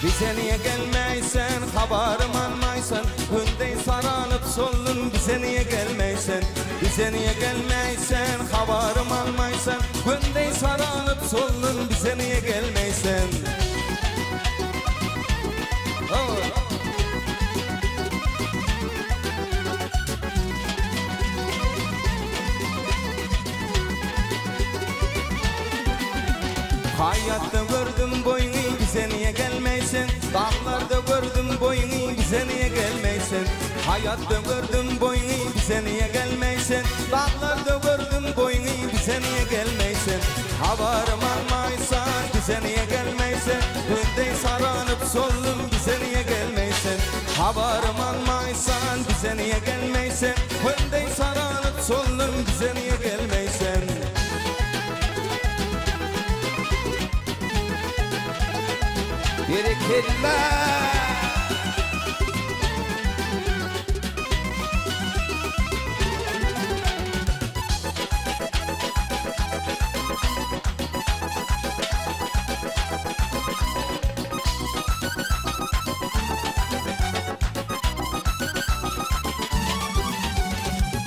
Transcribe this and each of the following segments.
Bize niye gelmeysen, haberim almaysan, hündey saranıp sollun. Bize niye gelmeysen, bize niye gelmeysen, haberim almaysan, hündey saranıp sollun. Bize niye gelmeysen. Hayatta gördüm boyunu, bize niye gelmeysen. Dağlarda gördüm boyunu, bize niye gelmeysen. Hayatta gördüm boyunu, bize niye gelmeysen. Dağlarda gördüm boyunu, bize niye gelmeysen. Haberim almaysan, bize niye gelmeysen. Hündey saranıp sollum, bize niye gelmeysen. Haberim almaysan, bize niye gelmeysen. Hündey saranıp sollum, bize niye gelmeysen. Birikirler.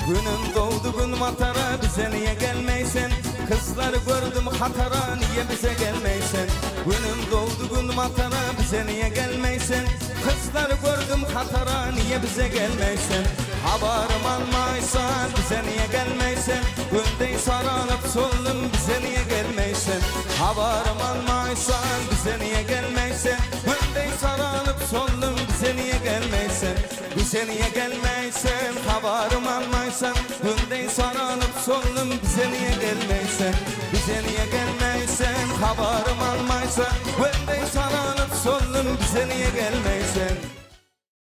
Günüm doğdu gün matara, bize niye gelmeysen. Kızları gördüm hatara, niye bize gelmeysen. Günüm doğdu gün matara, bize niye gelmeysen. Kızları gördüm hatara, niye bize gelmeysen. Haberim almaysan, bize niye gelmeysen. Gündey saranıp sollum, bize niye gelmeysen. Haberim almaysan, bize niye gelmeysen. Gündey saranıp sollum, bize niye gelmeysen. Bize niye gelmeysen, haberim almaysan. Gündey saranıp sollum, bize niye gelmeysen. Bize niye gelmeysen, haberim almaysan. Gündey saranıp sollum, bize niye gelmeysen.